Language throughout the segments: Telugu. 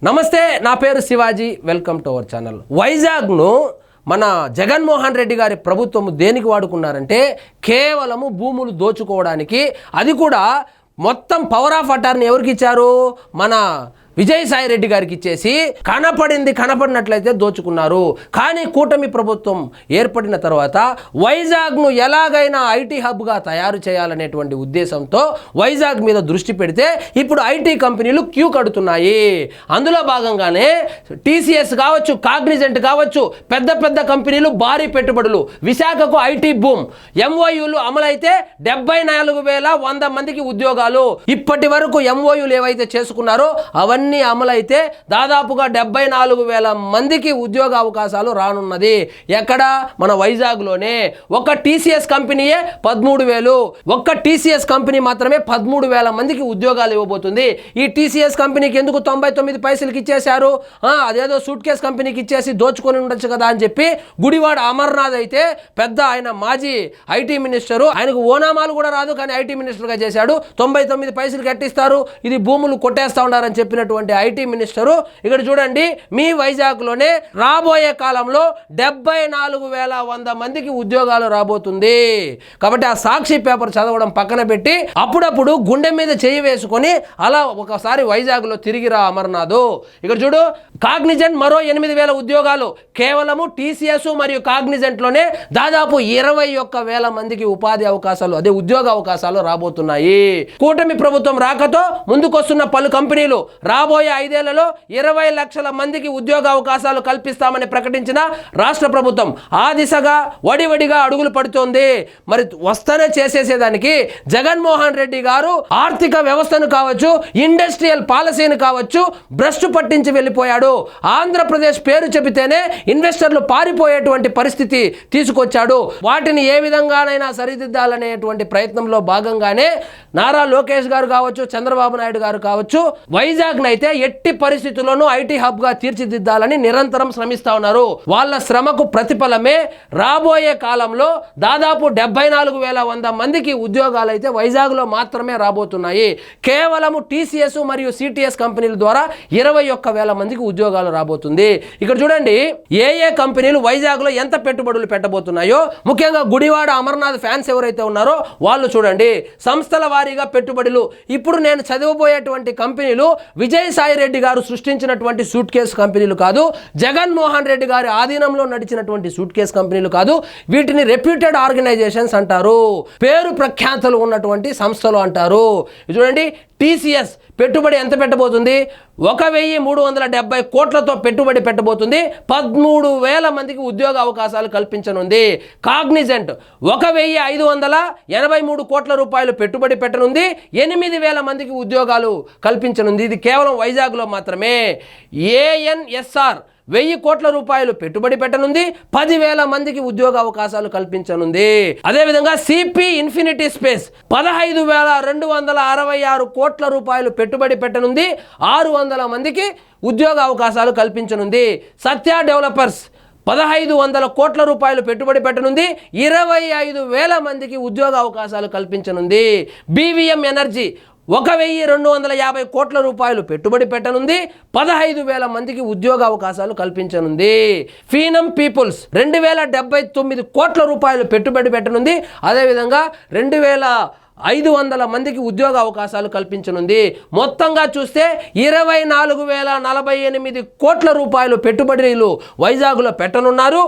నమస్తే, నా పేరు Shivaji. Welcome to our channel. వైజాగ్ను మన జగన్మోహన్ రెడ్డి గారి ప్రభుత్వం దేనికి వాడుకున్నారంటే కేవలము భూములు దోచుకోవడానికి. అది కూడా మొత్తం పవర్ ఆఫ్ అటార్నీ ఎవరికి ఇచ్చారు? మన విజయసాయి రెడ్డి గారికి ఇచ్చేసి కనపడినట్లయితే దోచుకున్నారు. కానీ కూటమి ప్రభుత్వం ఏర్పడిన తర్వాత వైజాగ్ను ఎలాగైనా ఐటీ హబ్గా తయారు చేయాలనేటువంటి ఉద్దేశంతో వైజాగ్ మీద దృష్టి పెడితే ఇప్పుడు ఐటీ కంపెనీలు క్యూ కడుతున్నాయి. అందులో భాగంగానే టీసీఎస్ కావచ్చు, కాగ్నిజెంట్ కావచ్చు, పెద్ద పెద్ద కంపెనీలు భారీ పెట్టుబడులు. విశాఖకు ఐటీ బూమ్. ఎంఓయూలు అమలైతే 74,100 మందికి ఉద్యోగాలు. ఇప్పటి వరకు ఎంఓయూలు ఏవైతే చేసుకున్నారో అవన్నీ అమలైతే దాదాపుగా 74,000 మందికి ఉద్యోగ అవకాశాలు రానున్నది. ఎక్కడ? మన వైజాగ్లోనే. ఒక టీసీఎస్ కంపెనీయే 13,000. ఒక్క టీసీఎస్ కంపెనీ మాత్రమే 13,000 మందికి ఉద్యోగాలు ఇవ్వబోతుంది. ఈ టీసీఎస్ కంపెనీకి ఎందుకు 99 పైసలకి ఇచ్చేశారు? అదేదో సూట్ కేస్ కంపెనీకి ఇచ్చేసి దోచుకొని ఉండొచ్చు కదా అని చెప్పి గుడివాడ అమర్నాథ్ అయితే పెద్ద ఆయన మాజీ ఐటీ మినిస్టరు, ఆయనకు ఓనామాలు కూడా రాదు కానీ ఐటీ మినిస్టర్గా చేశాడు. 99 పైసలు కట్టిస్తారు, ఇది భూములు కొట్టేస్తా ఉన్నారని చెప్పినటువంటి ఐటీ మినిస్టరు. ఇక్కడ చూడండి, మీ వైజాగ్లోనే రాబోయే కాలంలో 74,100 మందికి ఉద్యోగాలు రాబోతుంది. కాబట్టి ఆ సాక్షి పేపర్ చదవడం పక్కన పెట్టి అప్పుడప్పుడు గుండె మీద చేయి వేసుకొని అలా ఒకసారి వైజాగ్లో తిరిగిరా అమర్నాథ్. ఇక్కడ చూడు, కాగ్నిజెంట్ మరో 8,000 ఉద్యోగాలు. కేవలము టీసీఎస్ మరియు కాగ్నిజెంట్లోనే దాదాపు 21,000 మందికి ఉపాధి అవకాశాలు, అదే ఉద్యోగ అవకాశాలు రాబోతున్నాయి. కూటమి ప్రభుత్వం రాకతో ముందుకొస్తున్న పలు కంపెనీలు రాబోయే 5 ఏళ్లలో 20 లక్షల మందికి ఉద్యోగ అవకాశాలు కల్పిస్తామని ప్రకటించిన రాష్ట్ర ప్రభుత్వం ఆ దిశగా వడివడిగా అడుగులు పడుతోంది. మరి వస్తేనే చేసేసేదానికి జగన్మోహన్ రెడ్డి గారు ఆర్థిక వ్యవస్థను కావచ్చు, ఇండస్ట్రియల్ పాలసీని కావచ్చు భ్రష్టు పట్టించి వెళ్ళిపోయాడు. ఆంధ్రప్రదేశ్ పేరు చెబితేనే ఇన్వెస్టర్లు పారిపోయేటువంటి పరిస్థితి తీసుకొచ్చాడు. వాటిని ఏ విధంగానైనా సరిదిద్దాలనేటువంటి ప్రయత్నంలో భాగంగానే నారా లోకేష్ గారు కావచ్చు, చంద్రబాబు నాయుడు గారు కావచ్చు, వైజాగ్ అయితే ఎట్టి పరిస్థితుల్లోనూ ఐటీ హబ్ గా తీర్చిదిద్దాలని నిరంతరం శ్రమిస్తా ఉన్నారు. వాళ్ళ శ్రమకు ప్రతిఫలమే రాబోయే కాలంలో దాదాపు 74,100 మందికి ఉద్యోగాలు అయితే వైజాగ్ లో మాత్రమే రాబోతున్నాయి. కేవలము టీసీఎస్ మరియు సిటిఎస్ కంపెనీల ద్వారా 21,000 మందికి ఉద్యోగాలు రాబోతుంది. ఇక్కడ చూడండి, ఏ కంపెనీలు వైజాగ్ లో ఎంత పెట్టుబడులు పెట్టబోతున్నాయో, ముఖ్యంగా గుడివాడ అమర్నాథ్ ఫ్యాన్స్ ఎవరైతే ఉన్నారో వాళ్ళు చూడండి. సంస్థల వారీగా పెట్టుబడులు. ఇప్పుడు నేను చదివబోయేటువంటి కంపెనీలు విజయసాయి రెడ్డి గారు సృష్టించినటువంటి సూట్ కేస్ కంపెనీలు కాదు, జగన్మోహన్ రెడ్డి గారి ఆధీనంలో నడిచినటువంటి సూట్ కేస్ కంపెనీలు కాదు. వీటిని రెప్యూటెడ్ ఆర్గనైజేషన్స్ అంటారు, పేరు ప్రఖ్యాతలు ఉన్నటువంటి సంస్థలు అంటారు. చూడండి, టీసీఎస్ పెట్టుబడి ఎంత పెట్టబోతుంది? 1,370 కోట్లతో పెట్టుబడి పెట్టబోతుంది. 13,000 మందికి ఉద్యోగ అవకాశాలు కల్పించనుంది. కాగ్నిజెంట్ 1,583 కోట్ల రూపాయలు పెట్టుబడి పెట్టనుంది. 8,000 మందికి ఉద్యోగాలు కల్పించనుంది. ఇది కేవలం వైజాగ్లో మాత్రమే. ఏఎన్ఎస్ఆర్ 1,000 కోట్ల రూపాయలు పెట్టుబడి పెట్టనుంది. 10,000 మందికి ఉద్యోగ అవకాశాలు కల్పించనుంది. అదేవిధంగా సిపి ఇన్ఫినిటీ స్పేస్ 15,266 కోట్ల రూపాయలు పెట్టుబడి పెట్టనుంది. 600 మందికి ఉద్యోగ అవకాశాలు కల్పించనుంది. సత్య డెవలపర్స్ 1,500 కోట్ల రూపాయలు పెట్టుబడి పెట్టనుంది. 25,000 మందికి ఉద్యోగ అవకాశాలు కల్పించనుంది. బీవీఎం ఎనర్జీ 1,250 కోట్ల రూపాయలు పెట్టుబడి పెట్టనుంది. 15,000 మందికి ఉద్యోగ అవకాశాలు కల్పించనుంది. ఫీనం పీపుల్స్ 2,079 కోట్ల రూపాయలు పెట్టుబడి పెట్టనుంది. అదేవిధంగా 2,500 మందికి ఉద్యోగ అవకాశాలు కల్పించనుంది. మొత్తంగా చూస్తే 24,048 కోట్ల రూపాయలు పెట్టుబడులు వైజాగ్లో పెట్టనున్నారు.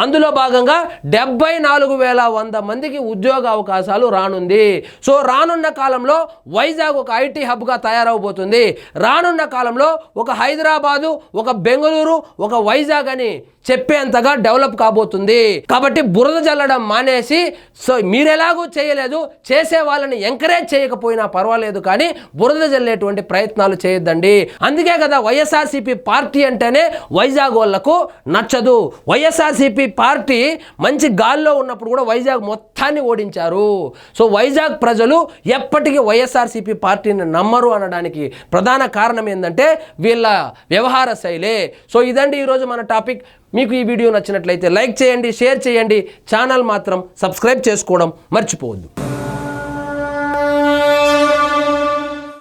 అందులో భాగంగా 74,100 మందికి ఉద్యోగ అవకాశాలు రానుంది. సో రానున్న కాలంలో వైజాగ్ ఒక ఐటీ హబ్గా తయారవబోతుంది. రానున్న కాలంలో ఒక హైదరాబాదు, ఒక బెంగళూరు, ఒక వైజాగ్ అని చెప్పేంతగా డెవలప్ కాబోతుంది. కాబట్టి బురద జల్లడం మానేసి, సో మీరెలాగూ చేయలేదు, చేసే వాళ్ళని ఎంకరేజ్ చేయకపోయినా పర్వాలేదు కానీ బురద జల్లేటువంటి ప్రయత్నాలు చేయొద్దండి. అందుకే కదా వైఎస్ఆర్సీపీ పార్టీ అంటేనే వైజాగ్ వాళ్ళకు నచ్చదు. వైఎస్ఆర్సీపీ పార్టీ మంచి గాల్లో ఉన్నప్పుడు కూడా వైజాగ్ మొత్తాన్ని ఓడించారు. సో వైజాగ్ ప్రజలు ఎప్పటికీ వైఎస్ఆర్సీపీ పార్టీని నమ్మరు అనడానికి ప్రధాన కారణం ఏంటంటే వీళ్ళ వ్యవహార శైలే. సో ఇదండి ఈరోజు మన టాపిక్. మీకు ఈ వీడియో నచ్చినట్లయితే లైక్ చేయండి, షేర్ చేయండి. ఛానల్ మాత్రం సబ్స్క్రైబ్ చేసుకోవడం మర్చిపోవద్దు.